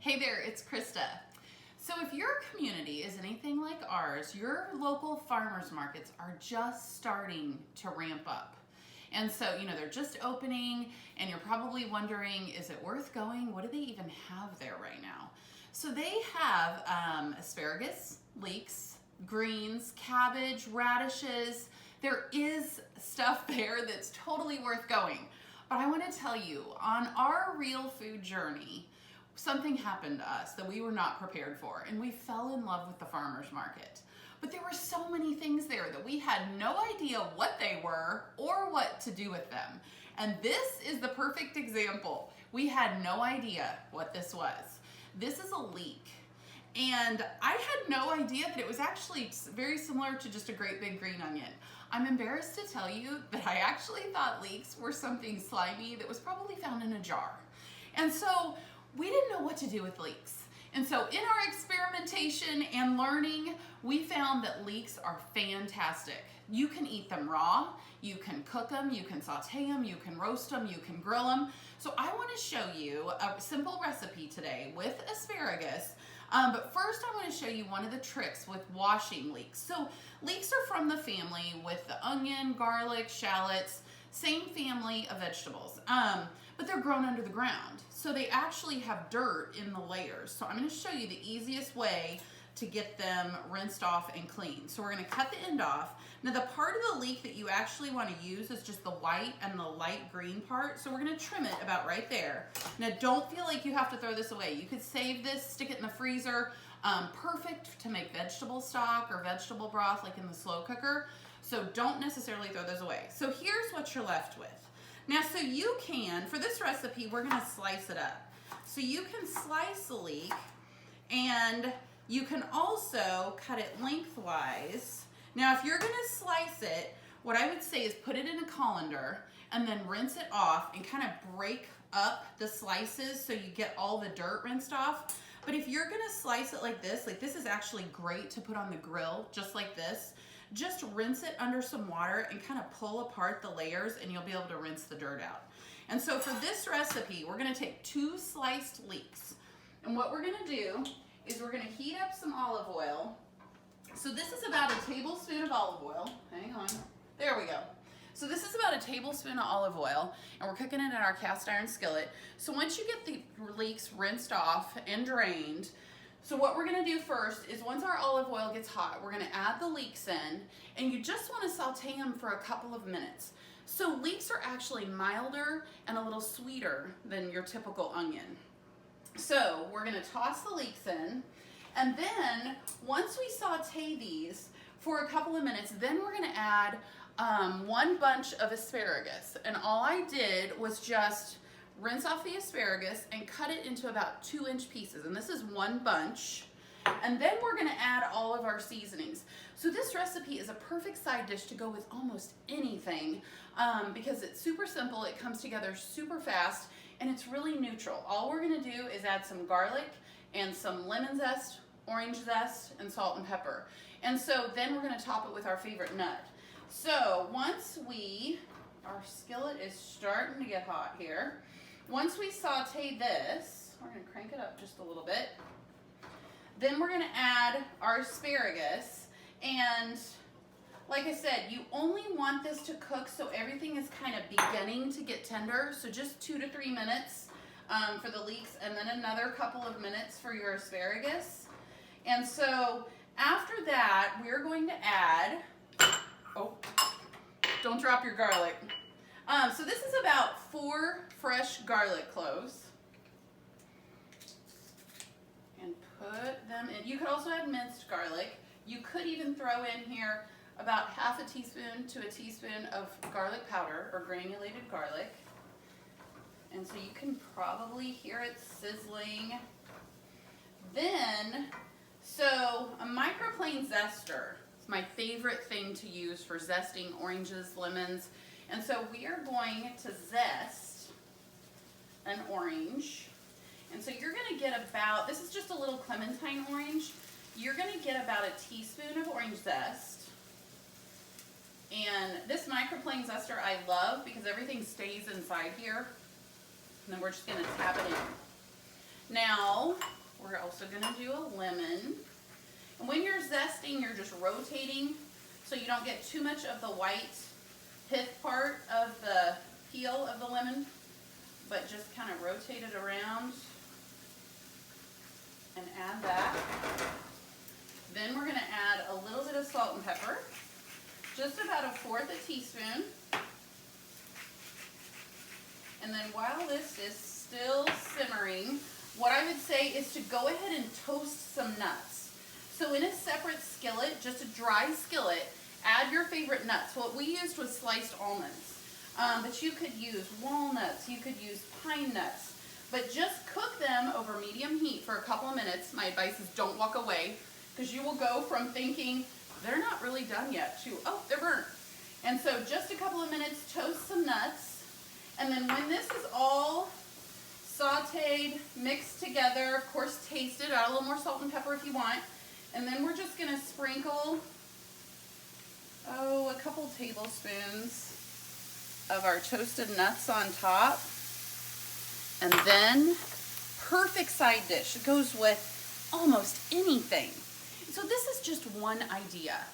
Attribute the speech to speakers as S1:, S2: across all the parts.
S1: Hey there, it's Krista. So if your community is anything like ours, your local farmers markets are just starting to ramp up. And so, they're just opening and you're probably wondering, is it worth going? What do they even have there right now? So they have asparagus, leeks, greens, cabbage, radishes. There is stuff there that's totally worth going. But I want to tell you, on our real food journey, something happened to us that we were not prepared for, and we fell in love with the farmer's market. But there were so many things there that we had no idea what they were or what to do with them. And this is the perfect example. We had no idea what this was. This is a leek. And I had no idea that it was actually very similar to just a great big green onion. I'm embarrassed to tell you that I actually thought leeks were something slimy that was probably found in a jar. And so we didn't know what to do with leeks. And so in our experimentation and learning, we found that leeks are fantastic. You can eat them raw, you can cook them, you can saute them, you can roast them, you can grill them. So I want to show you a simple recipe today with asparagus. But first I want to show you one of the tricks with washing leeks. So leeks are from the family with the onion, garlic, shallots, same family of vegetables. But they're grown under the ground. So they actually have dirt in the layers. So I'm going to show you the easiest way to get them rinsed off and clean. So we're going to cut the end off. Now the part of the leek that you actually want to use is just the white and the light green part. So we're going to trim it about right there. Now don't feel like you have to throw this away. You could save this, stick it in the freezer. Perfect to make vegetable stock or vegetable broth like in the slow cooker. So don't necessarily throw those away. So here's what you're left with. Now, so you can, for this recipe, we're gonna slice it up. So you can slice a leek, and you can also cut it lengthwise. Now, if you're gonna slice it, what I would say is put it in a colander and then rinse it off and kind of break up the slices so you get all the dirt rinsed off. But if you're gonna slice it like this is actually great to put on the grill, just like this. Just rinse it under some water and kind of pull apart the layers and you'll be able to rinse the dirt out. And so for this recipe, we're gonna take 2 sliced leeks. And what we're gonna do is we're gonna heat up some olive oil. So this is about a tablespoon of olive oil. Hang on, there we go. So this is about a tablespoon of olive oil, and we're cooking it in our cast iron skillet. So once you get the leeks rinsed off and drained, so what we're gonna do first is once our olive oil gets hot, we're gonna add the leeks in, and you just wanna saute them for a couple of minutes. So leeks are actually milder and a little sweeter than your typical onion. So we're gonna toss the leeks in, and then once we saute these for a couple of minutes, then we're gonna add 1 bunch of asparagus. And all I did was just rinse off the asparagus and cut it into about 2-inch pieces. And this is 1 bunch. And then we're gonna add all of our seasonings. So this recipe is a perfect side dish to go with almost anything because it's super simple, it comes together super fast, and it's really neutral. All we're gonna do is add some garlic and some lemon zest, orange zest, and salt and pepper. And so then we're gonna top it with our favorite nut. So once our skillet is starting to get hot here, once we saute this, we're gonna crank it up just a little bit. Then we're gonna add our asparagus. And like I said, you only want this to cook so everything is kind of beginning to get tender. So just 2 to 3 minutes for the leeks, and then another couple of minutes for your asparagus. And so after that, we're going to add, oh, don't drop your garlic. So this is about 4 fresh garlic cloves. And put them in. You could also add minced garlic. You could even throw in here about ½ a teaspoon to a teaspoon of garlic powder or granulated garlic. And so you can probably hear it sizzling. Then, so a microplane zester is my favorite thing to use for zesting oranges, lemons. And so we are going to zest an orange. And so you're gonna get about, this is just a little clementine orange, you're gonna get about a teaspoon of orange zest. And this microplane zester I love because everything stays inside here. And then we're just gonna tap it in. Now, we're also gonna do a lemon. And when you're zesting, you're just rotating so you don't get too much of the white pith part of the peel of the lemon, but just kind of rotate it around and add that. Then we're gonna add a little bit of salt and pepper, just about 1/4 teaspoon. And then while this is still simmering, what I would say is to go ahead and toast some nuts. So in a separate skillet, just a dry skillet, add your favorite nuts. What we used was sliced almonds, but you could use walnuts, you could use pine nuts, but just cook them over medium heat for a couple of minutes. My advice is don't walk away, because you will go from thinking they're not really done yet to, oh, they're burnt. And so just a couple of minutes, toast some nuts. And then when this is all sauteed, mixed together, of course taste it, add a little more salt and pepper if you want. And then we're just gonna sprinkle, a couple tablespoons of our toasted nuts on top. And then, perfect side dish. It goes with almost anything. So this is just one idea.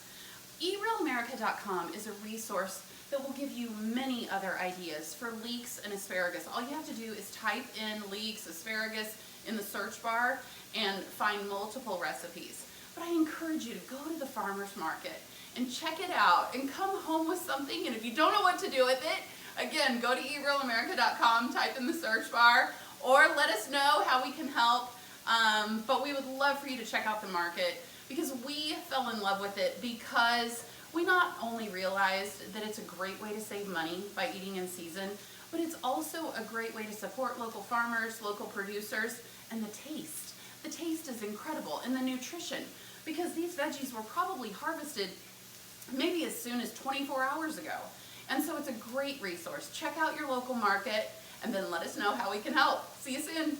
S1: earealamerica.com is a resource that will give you many other ideas for leeks and asparagus. All you have to do is type in leeks, asparagus in the search bar and find multiple recipes. But I encourage you to go to the farmer's market and check it out and come home with something. And if you don't know what to do with it, again, go to earealamerica.com, type in the search bar, or let us know how we can help. But we would love for you to check out the market, because we fell in love with it because we not only realized that it's a great way to save money by eating in season, but it's also a great way to support local farmers, local producers, and the taste. The taste is incredible, and the nutrition, because these veggies were probably harvested maybe as soon as 24 hours ago. And so it's a great resource. Check out your local market, and then let us know how we can help. See you soon.